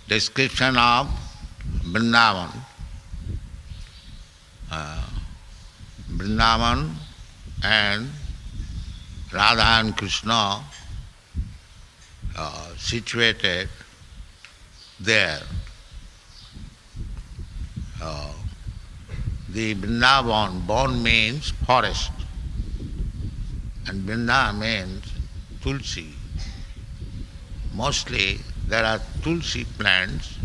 description of Vrindavan. Vrindavan and Radha and Krishna situated there. The Vrindavan, Bon means forest, and Vrinda means Tulsi. Mostly there are Tulsi plants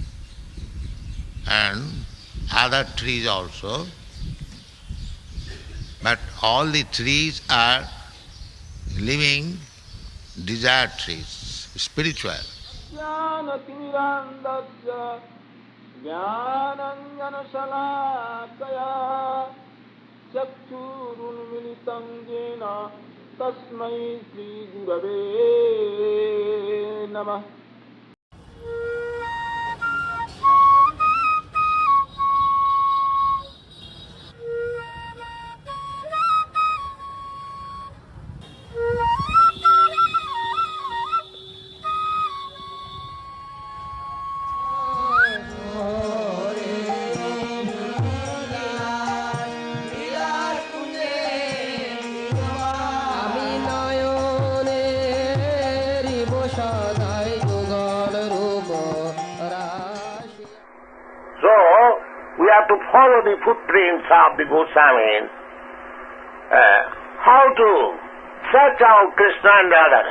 and other trees also, but all the trees are living desire trees, spiritual. Tasmai Sri Gurave Namah. To follow the footprints of the Goswamis, how to search out Krishna and Radha,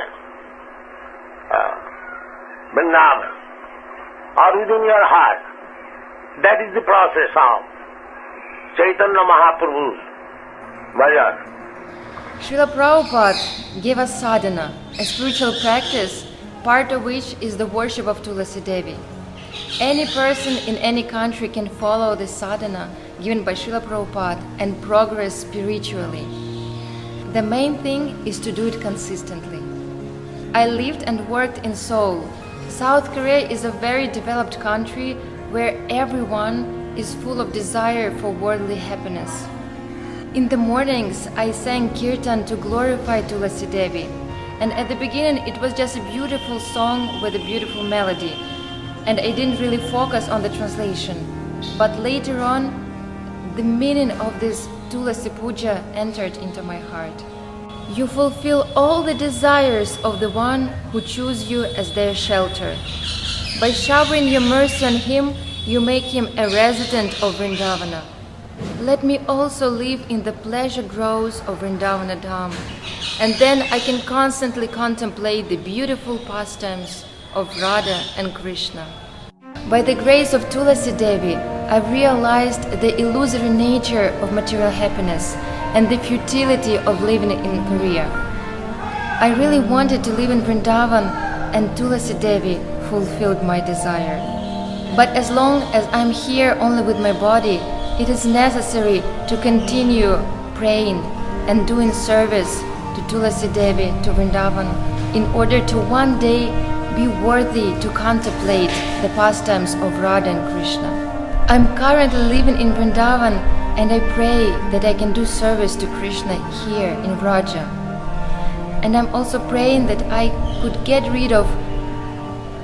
Vrindavan, or within your heart. That is the process of Chaitanya Mahaprabhu's bhajan. Srila Prabhupada gave us sadhana, a spiritual practice, part of which is the worship of Tulasi Devi. Any person in any country can follow this sadhana given by Srila Prabhupada and progress spiritually. The main thing is to do it consistently. I lived and worked in Seoul. South Korea is a very developed country where everyone is full of desire for worldly happiness. In the mornings, I sang kirtan to glorify Tulasi Devi, and at the beginning it was just a beautiful song with a beautiful melody, and I didn't really focus on the translation. But later on, the meaning of this Tulasi Puja entered into my heart. You fulfill all the desires of the one who choose you as their shelter. By showering your mercy on him, you make him a resident of Vrindavana. Let me also live in the pleasure groves of Vrindavana Dham, and then I can constantly contemplate the beautiful pastimes of Radha and Krishna. By the grace of Tulasi Devi, I've realized the illusory nature of material happiness and the futility of living in Korea. I really wanted to live in Vrindavan, and Tulasi Devi fulfilled my desire. But as long as I'm here only with my body, it is necessary to continue praying and doing service to Tulasi Devi, to Vrindavan, in order to one day be worthy to contemplate the pastimes of Radha and Krishna. I'm currently living in Vrindavan, and I pray that I can do service to Krishna here in Vraja. And I'm also praying that I could get rid of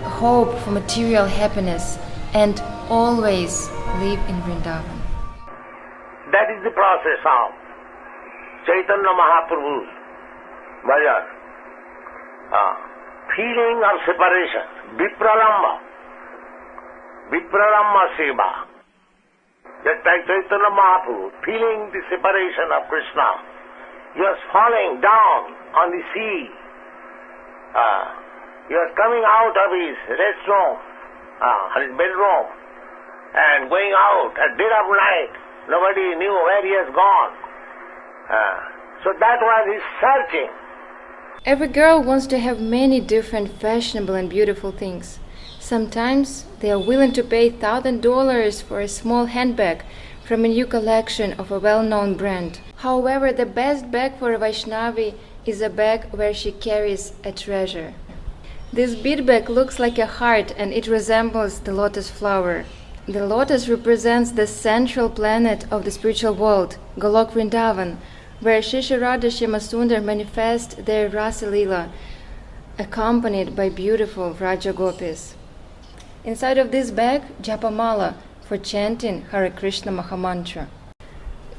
hope for material happiness and always live in Vrindavan. That is the process of Chaitanya Mahaprabhu's bhajan. Feeling of separation, vipralamba seva. Just like Chaitanya Mahaprabhu, feeling the separation of Krishna, you are falling down on the sea. You are coming out of his rest room, his bedroom, and going out at dead of night. Nobody knew where he has gone. So that was his searching. Every girl wants to have many different fashionable and beautiful things. Sometimes they are willing to pay $1,000 for a small handbag from a new collection of a well-known brand. However, the best bag for a Vaishnavi is a bag where she carries a treasure. This bead bag looks like a heart, and it resembles the lotus flower. The lotus represents the central planet of the spiritual world, Golok Vrindavan, where Shri Radha Shyamasundar manifest their Rasa Leela, accompanied by beautiful Vraja Gopis. Inside of this bag, japamala for chanting Hare Krishna Mahamantra.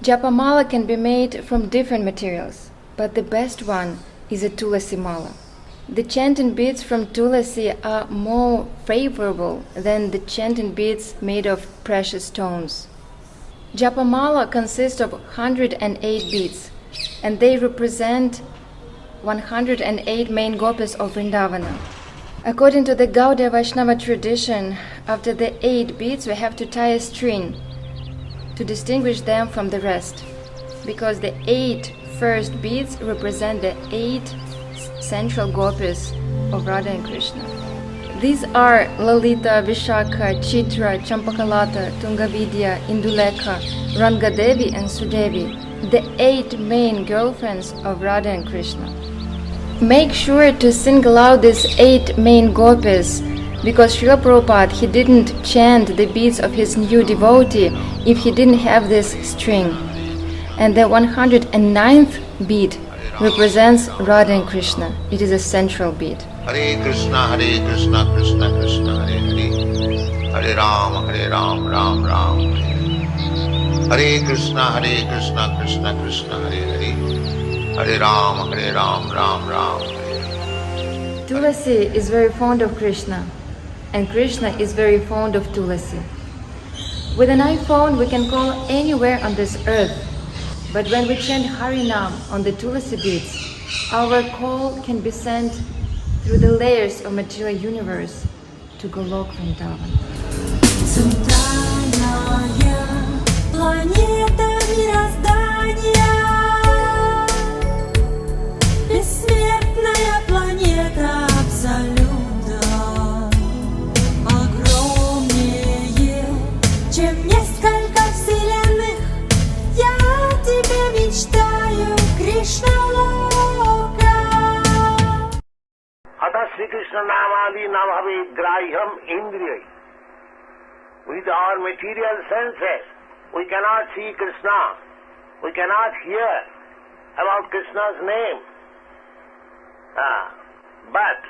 Japamala can be made from different materials, but the best one is a tulasi mala. The chanting beads from tulasi are more favorable than the chanting beads made of precious stones. Japamala consists of 108 beads, and they represent 108 main gopis of Vrindavana. According to the Gaudiya Vaishnava tradition, after the 8 beads we have to tie a string to distinguish them from the rest, because the 8 first beads represent the 8 central gopis of Radha and Krishna. These are Lalita, Vishakha, Chitra, Champakalata, Tungavidya, Indulekha, Rangadevi and Sudevi, the 8 main girlfriends of Radha and Krishna. Make sure to single out these 8 main gopis, because Srila Prabhupada, he didn't chant the beads of his new devotee if he didn't have this string. And the 109th bead represents Radha and Krishna. It is a central bead. Hare Krishna, Krishna Krishna, Hare Hare, Hare Rāma, Ram Ram, Hare Krishna, Krishna Krishna, Hare Hare, Hare Rāma, Ram Ram. Tulasi is very fond of Krishna, and Krishna is very fond of Tulasi. With an iPhone, we can call anywhere on this earth, but when we chant Harinam on the Tulasi beads, our call can be sent through the layers of material universe to Golok Vrindavan. Планета мироздания, бессмертная планета абсолюта, огромнее, чем несколько вселенных. Я тебе мечтаю, Кришна Лока. Ata Sri Krishna Namadi Namavi Graham Indriyai. With our material senses, we cannot see Krishna. We cannot hear about Krishna's name. But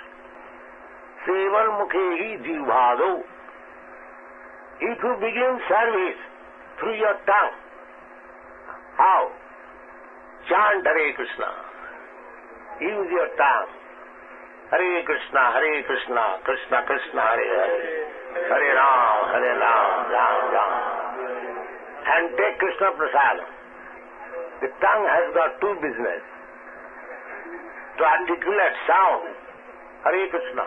Sevan Mukhehi Jivhado. If you begin service through your tongue, how? Chant Hare Krishna. Use your tongue. Hare Krishna, Krishna Krishna, Hare Hare, Hare Rāma, Ram Ram. And take Krishna Prasadam. The tongue has got two business. To articulate sound, Hare Krishna,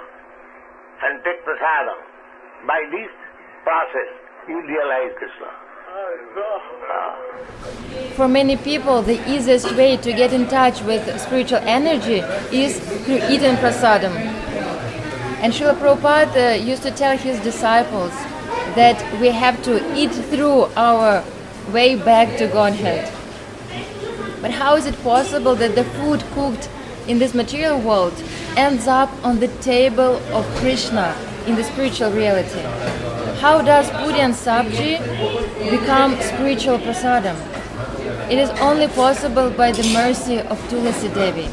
and take Prasadam. By this process, you realize Krishna. For many people, the easiest way to get in touch with spiritual energy is through eating prasadam. And Srila Prabhupada used to tell his disciples that we have to eat through our way back to Godhead. But how is it possible that the food cooked in this material world ends up on the table of Krishna in the spiritual reality? How does puri and sabji become spiritual prasadam? It is only possible by the mercy of Tulasi Devi.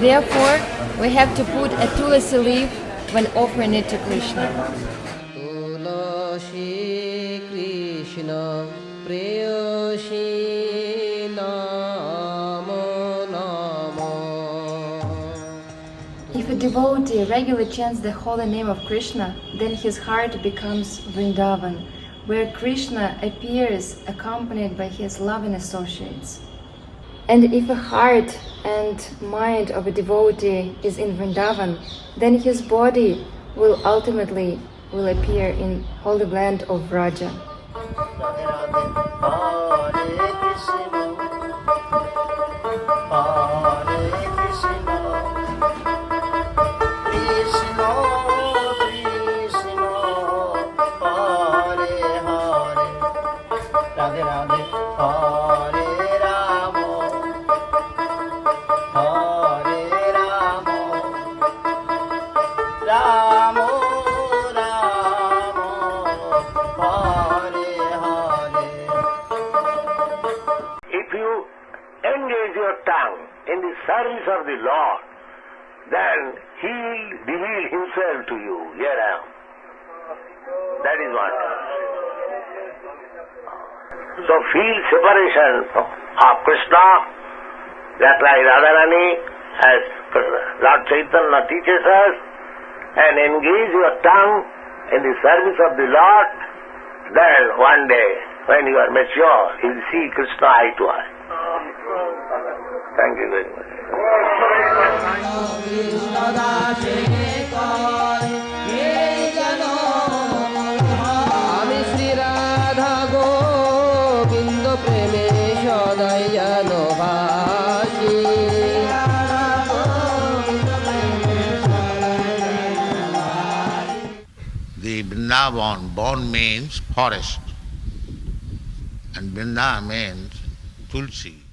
Therefore, we have to put a Tulasi leaf when offering it to Krishna. Tulasi Krishna Preyoshi Namo Namo. If a devotee regularly chants the holy name of Krishna, then his heart becomes Vrindavan, where Krishna appears accompanied by his loving associates. And if a heart and mind of a devotee is in Vrindavan, then his body will ultimately appear in holy land of Vraja. In the service of the Lord, then He will reveal Himself to you. Here I am. what. So feel separation of Krishna, just like Radharani, as Lord Chaitanya teaches us, and engage your tongue in the service of the Lord, then one day, when you are mature, you will see Krishna eye to eye. Thank you very much. আমি শ্রী রাধা গোবিন্দ প্রেমে সদাই জানবাসী The Vrindavan, Bon means forest, and Vrinda means Tulsi.